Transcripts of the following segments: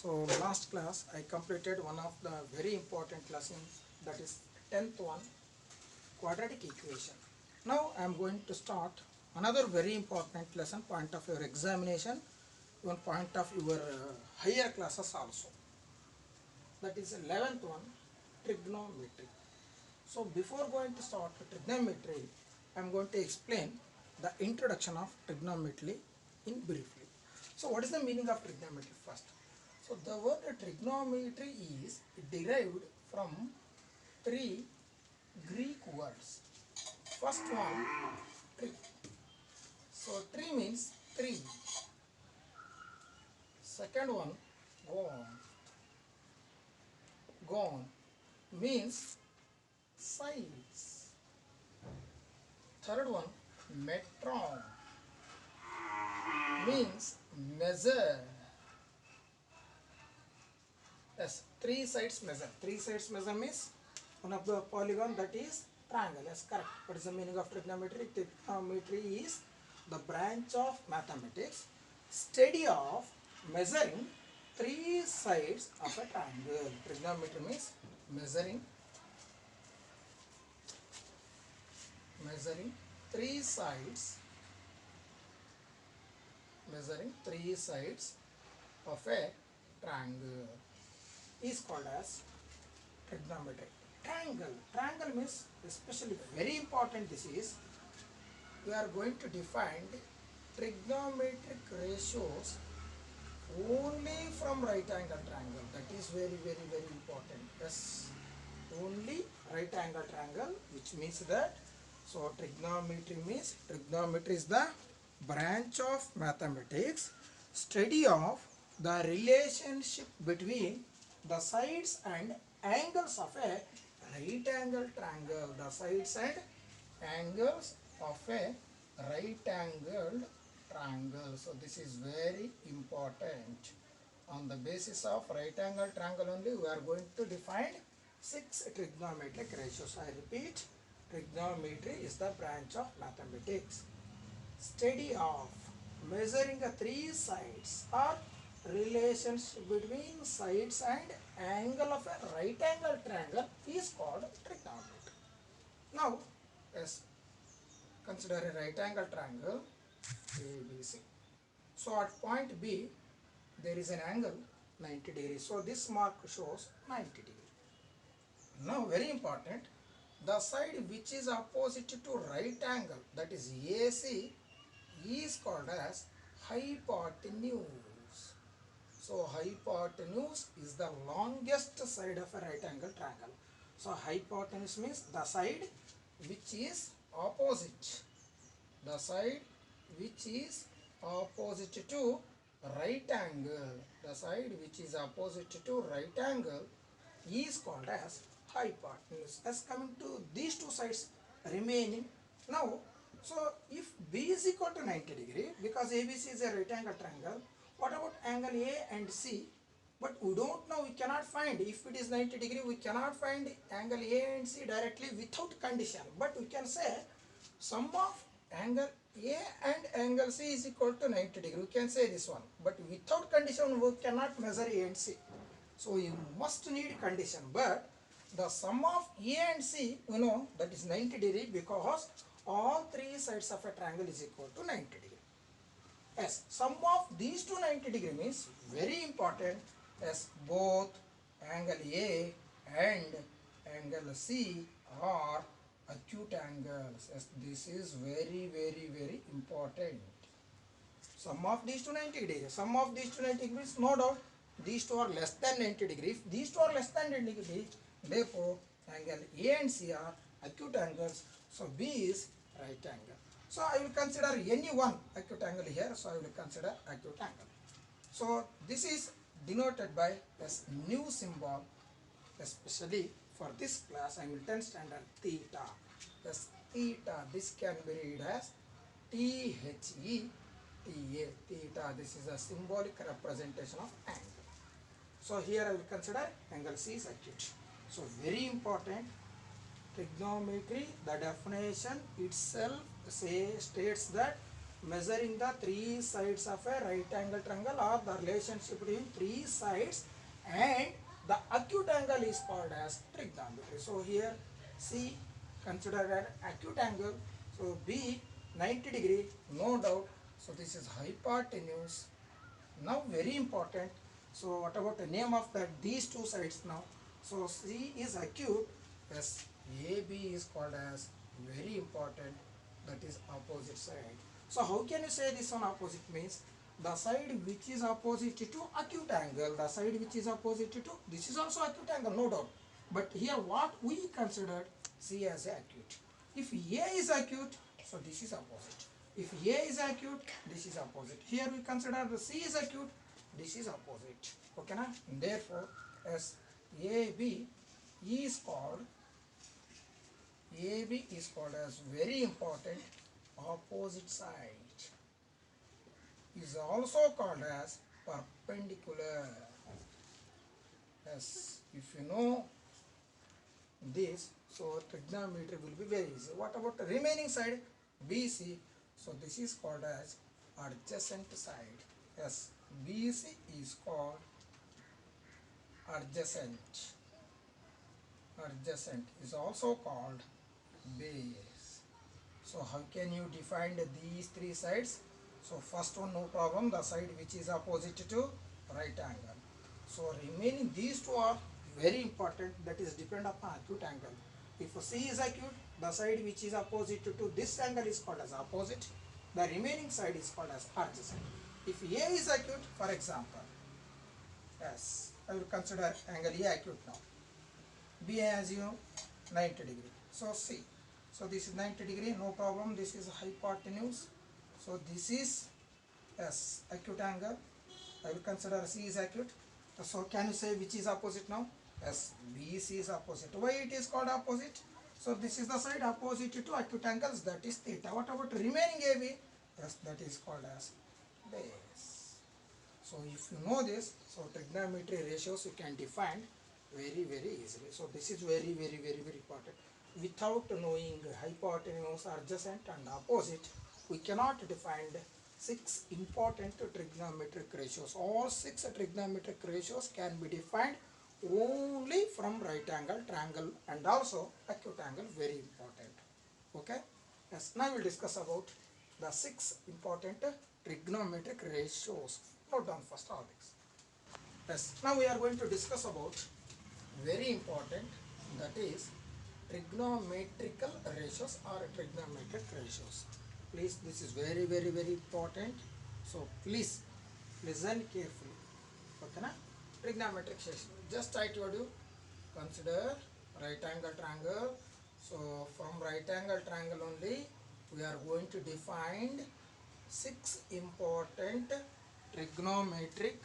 So last class I completed one of the very important lessons, that is 10th one, quadratic equation. Now I am going to start another very important lesson, point of your examination, even point of your higher classes also. That is 11th one, trigonometry. So before going to start trigonometry, I am going to explain the introduction of trigonometry in briefly. So what is the meaning of trigonometry first? So the word trigonometry is derived from three Greek words. First one, tri. So tri means three. Second one, gon. Gon means sides. Third one, metron means measure. Yes, three sides measure. Three sides measure means one of the polygon, that is triangle. Yes, correct. What is the meaning of trigonometry? Trigonometry is the branch of mathematics, study of measuring three sides of a triangle. Trigonometry means measuring three sides, of a triangle is called as trigonometry. Triangle means especially very important. This is, we are going to define trigonometric ratios only from right angle triangle. That is very important. Yes, only right angle triangle, which means that, so trigonometry is the branch of mathematics, study of the relationship between the sides and angles of a right angle triangle. The sides and angles of a right angled triangle. So this is very important. On the basis of right angle triangle only, we are going to define 6 trigonometric ratios. I repeat, trigonometry is the branch of mathematics, study of measuring the three sides or relations between sides and angle of a right angle triangle is called trigonometry. Now, yes, consider a right angle triangle ABC. So at point B, there is an angle 90 degrees. So this mark shows 90 degrees. Now very important, the side which is opposite to right angle, that is AC, is called as hypotenuse. So hypotenuse is the longest side of a right angle triangle. So hypotenuse means the side which is opposite. The side which is opposite to right angle. The side which is opposite to right angle is called as hypotenuse. As coming to these two sides remaining. Now, so if B is equal to 90 degree, because ABC is a right angle triangle, what about angle A and C? But we don't know, we cannot find. If it is 90 degree, we cannot find angle A and C directly without condition. But we can say sum of angle A and angle C is equal to 90 degree. We can say this one. But without condition, we cannot measure A and C. So you must need condition. But the sum of A and C, you know, that is 90 degree, because all three sides of a triangle is equal to 90 degree. Yes, sum of these two 90 degree means very important, as both angle A and angle C are acute angles. Yes, this is very important. Sum of these two 90 degrees. Sum of these two 90 degrees, no doubt, these two are less than 90 degrees. If these two are less than 90 degrees, therefore angle A and C are acute angles. So B is right angle. So I will consider any one acute angle here. So I will consider acute angle. So this is denoted by this new symbol, especially for this class. I will 10th standard theta. Yes, theta. This can be read as THE. Theta. This is a symbolic representation of angle. So here I will consider angle C is acute. So very important, trigonometry, the definition itself states that measuring the three sides of a right angle triangle, or the relationship between three sides, and the acute angle is called as trigonometry. So here C, consider an acute angle. So B, 90 degree, no doubt. So this is hypotenuse. Now very important. So what about the name of that these two sides now? So C is acute. Yes, AB is called as very important. That is opposite side. So how can you say this one opposite means? The side which is opposite to acute angle, the side which is opposite to this is also acute angle, no doubt. But here what we considered C as acute. If A is acute, so this is opposite. If A is acute, this is opposite. Here we consider the C is acute, this is opposite. Okay na? Therefore, as AB is called AB is called as very important opposite side. Is also called as perpendicular. Yes, if you know this, so trigonometry will be very easy. What about the remaining side? BC. So this is called as adjacent side. Yes, BC is called adjacent. Adjacent is also called base. So how can you define these three sides? So first one, no problem, the side which is opposite to right angle. So remaining these two are very important, that is depend upon acute angle. If C is acute, the side which is opposite to this angle is called as opposite. The remaining side is called as adjacent. If A is acute, for example, yes, I will consider angle A acute now. B as you know 90 degree. So C. So this is 90 degree, no problem. This is hypotenuse. So this is yes acute angle. I will consider C is acute. So can you say which is opposite now? Yes, BC is opposite. Why it is called opposite? So this is the side opposite to acute angles, that is theta. What about remaining AB? Yes, that is called as base. So if you know this, so trigonometry ratios you can define very easily. So this is very important. Without knowing hypotenuse, adjacent and opposite, we cannot define 6 important trigonometric ratios. All 6 trigonometric ratios can be defined only from right angle triangle and also acute angle, very important. Okay. Yes, now we will discuss about the 6 important trigonometric ratios. Note down first all these. Yes, now we are going to discuss about very important, that is trigonometrical ratios or trigonometric ratios. Please, this is very important. So please listen carefully. Okay na? Trigonometric ratio. Just I told you, consider right angle triangle. So from right angle triangle only we are going to define 6 important trigonometric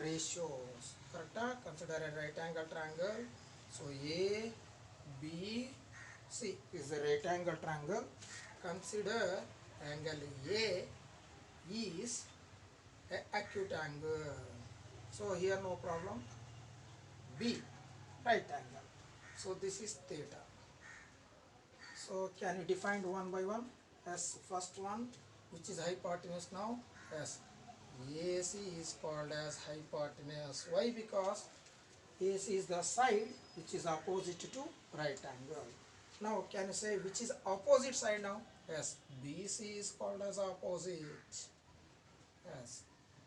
ratios. Correct? Consider a right angle triangle. So A, B, C is a right angle triangle. Consider angle A is a acute angle. So here no problem. B, right angle. So this is theta. So can you define one by one? As first one, which is hypotenuse now. As AC is called as hypotenuse. Why? Because AC is the side which is opposite to right angle. Now can you say which is opposite side now? Yes, BC is called as opposite. Yes.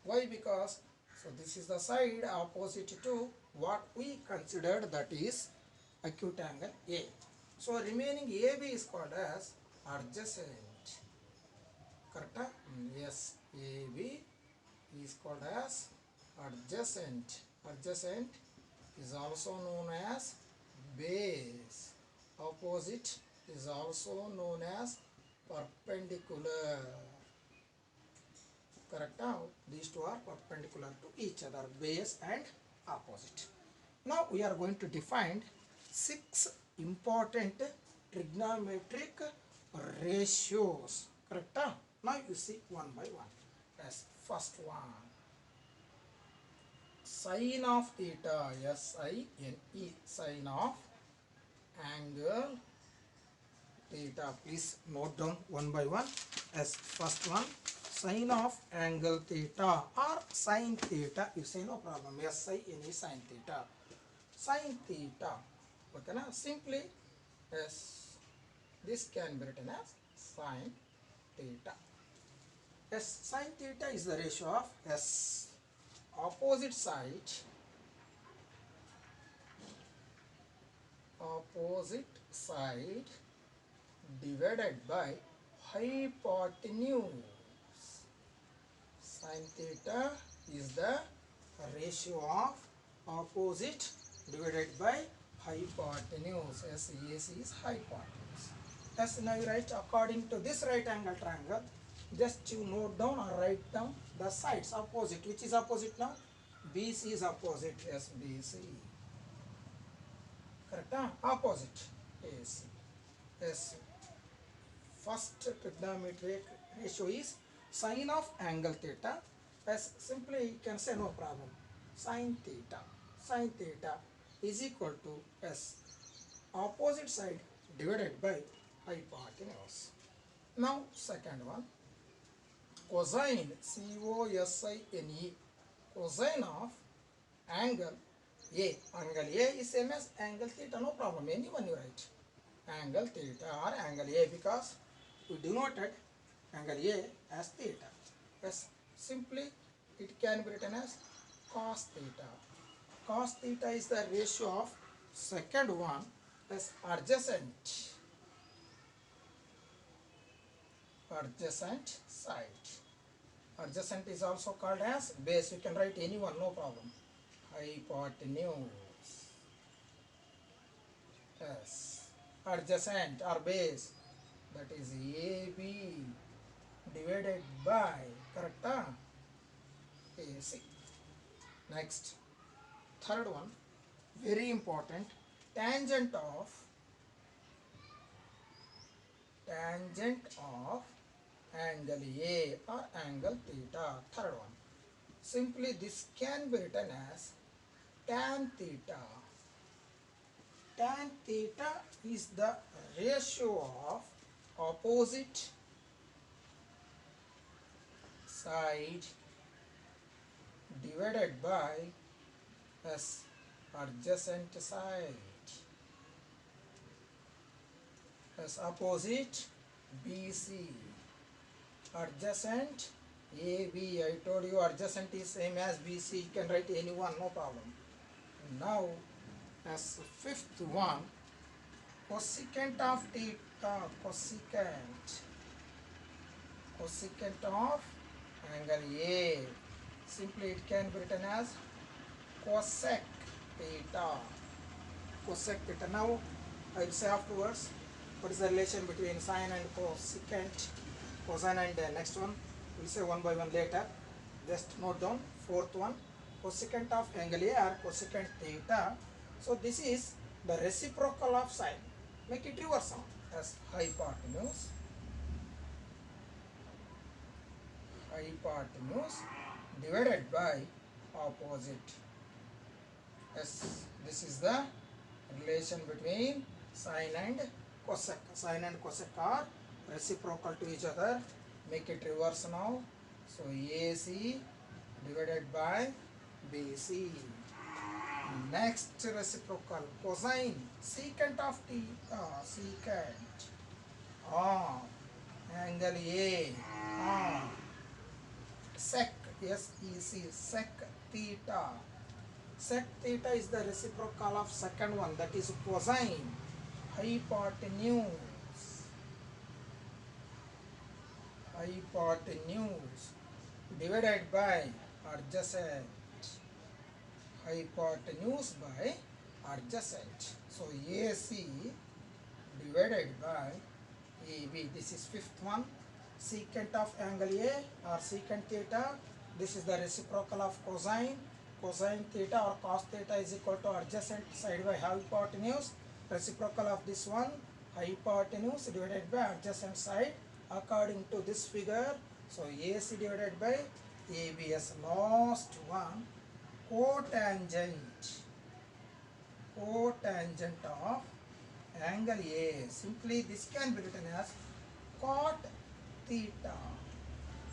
Why? Because so this is the side opposite to what we considered, that is acute angle A. So remaining AB is called as adjacent. Correct? Yes, AB is called as adjacent. Adjacent is also known as base. Opposite is also known as perpendicular. Correct? These two are perpendicular to each other, base and opposite. Now we are going to define 6 important trigonometric ratios. Correct? Now you see one by one. As first one, sine of theta, SINE, sine of angle theta. Please note down one by one. As first one, sine of angle theta or sine theta. You say no problem. SINE sine theta. Sine theta. Okay, now simply as this can be written as sine theta. Yes, sine theta is the ratio of S opposite side divided by hypotenuse. Sine theta is the ratio of opposite divided by hypotenuse. Yes, AC is hypotenuse. Yes, now you write according to this right angle triangle. Just you note down or write down the sides opposite. Which is opposite now? BC is opposite. Yes, BC. Correct? Opposite. AC. Yes. First trigonometric ratio is sine of angle theta. As simply you can say no problem. Sine theta. Sine theta is equal to S opposite side divided by hypotenuse. Now second one, cosine, COSINE, cosine of angle A. Angle A is same as angle theta, no problem, anyone you write. Angle theta or angle A, because we denoted angle A as theta. Yes, simply it can be written as cos theta. Cos theta is the ratio of second one as adjacent side. Adjacent is also called as base. You can write anyone, no problem. Hypotenuse. Yes. Adjacent or base, that is AB divided by, correct? AC. Next, third one, very important, tangent of angle A or angle theta. Third one, simply this can be written as tan theta. Tan theta is the ratio of opposite side divided by S adjacent side. As opposite BC, adjacent AB. I told you adjacent is same as BC. You can write any one, no problem. Now, as fifth one, cosecant of theta, cosecant of angle A. Simply it can be written as cosec theta. Cosec theta. Now I will say afterwards what is the relation between sine and cosecant, cosine and next one. We will say one by one later. Just note down. Fourth one, cosecant of angle A or cosecant theta. So this is the reciprocal of sine. Make it reverse sound as hypotenuse divided by opposite. Yes, this is the relation between sine and cosec. Sine and cosec are reciprocal to each other. Make it reverse now. So AC divided by BC. Next reciprocal, cosine, secant of theta, secant of angle A of sec, SEC, sec theta. Sec theta is the reciprocal of second one, that is cosine, hypotenuse divided by adjacent. Hypotenuse by adjacent. So AC divided by AB. This is fifth one. Secant of angle A or secant theta. This is the reciprocal of cosine. Cosine theta or cos theta is equal to adjacent side by hypotenuse. Reciprocal of this one, hypotenuse divided by adjacent side according to this figure. So AC divided by AB as last one. Cotangent of angle A. Simply this can be written as cot theta.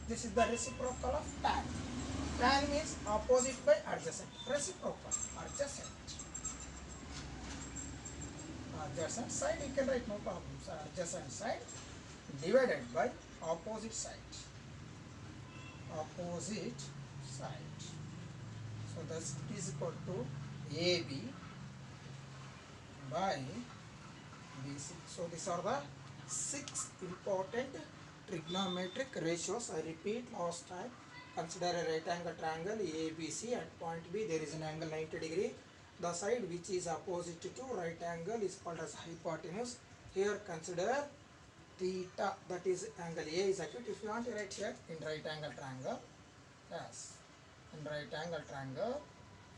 This is the reciprocal of tan. Tan means opposite by adjacent. Reciprocal, adjacent. Adjacent side you can write, no problem. So adjacent side divided by opposite side. Opposite side. So this is equal to AB by BC. So these are the 6 important trigonometric ratios. I repeat last time. Consider a right angle triangle ABC. At point B there is an angle 90 degree. The side which is opposite to right angle is called as hypotenuse. Here consider theta, that is angle A is acute. If you want to write here in right angle triangle, yes, in right angle triangle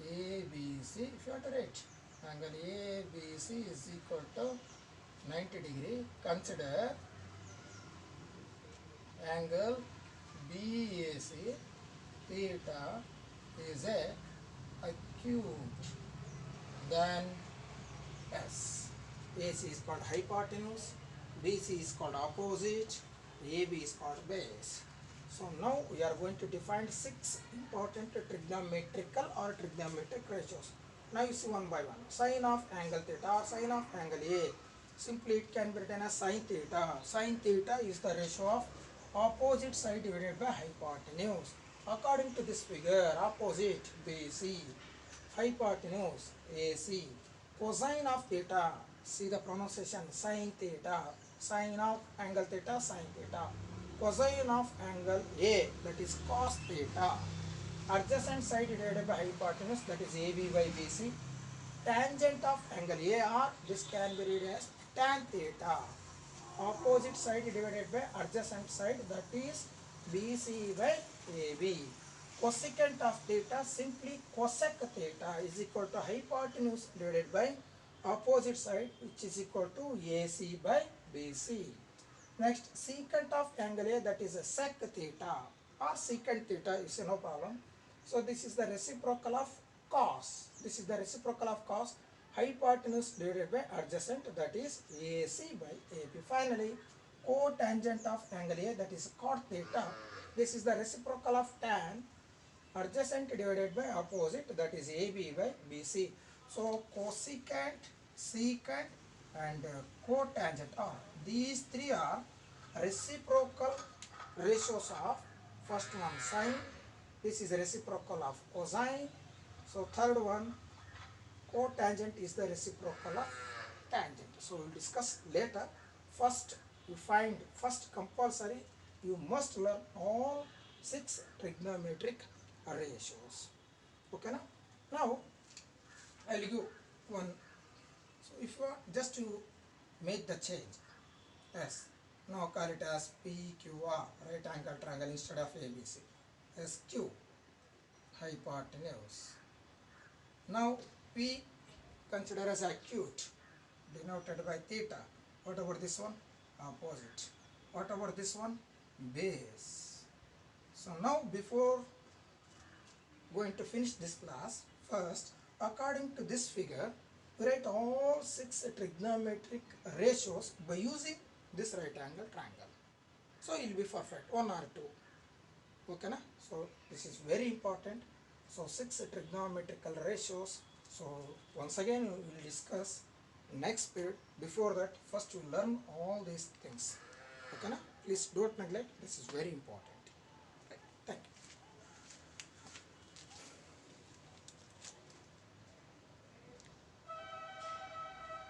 ABC, if you want to write angle ABC is equal to 90 degree, consider angle BAC, theta is a acute, then S. AC is called hypotenuse, BC is called opposite, AB is called base. So now we are going to define 6 important trigonometrical or trigonometric ratios. Now you see one by one. Sine of angle theta or sine of angle A. Simply it can be written as sine theta. Sine theta is the ratio of opposite side divided by hypotenuse. According to this figure, opposite BC, hypotenuse AC, cosine of theta, see the pronunciation, sine theta, sine of angle theta, sine theta, cosine of angle A, that is cos theta, adjacent side divided by hypotenuse, that is AB by BC, tangent of angle AR, this can be read as tan theta, opposite side divided by adjacent side, that is BC by AB. Cosecant of theta, simply cosec theta is equal to hypotenuse divided by opposite side, which is equal to AC by BC. Next, secant of angle A, that is a sec theta or secant theta is no problem. So this is the reciprocal of cos. This is the reciprocal of cos. Hypotenuse divided by adjacent, that is AC by AB. Finally, cotangent of angle A, that is cot theta. This is the reciprocal of tan, adjacent divided by opposite, that is AB by BC. So cosecant, secant and cotangent are, these 3 are reciprocal ratios of first one sine, this is reciprocal of cosine. So third one cotangent is the reciprocal of tangent. So we will discuss later. First you find, first compulsory you must learn all 6 trigonometric ratios. Okay now? Now I will give one. So if you want just to make the change, yes, now call it as PQR, right angle triangle instead of ABC. SQ, hypotenuse. Now P consider as acute, denoted by theta. What about this one? Opposite. What about this one? Base. So now before going to finish this class, first according to this figure, write all 6 trigonometric ratios by using this right angle triangle. So it will be perfect, 1 or 2. Okay na? So this is very important. So 6 trigonometrical ratios. So once again we will discuss next period. Before that, first you learn all these things. Okay na? Please don't neglect, this is very important.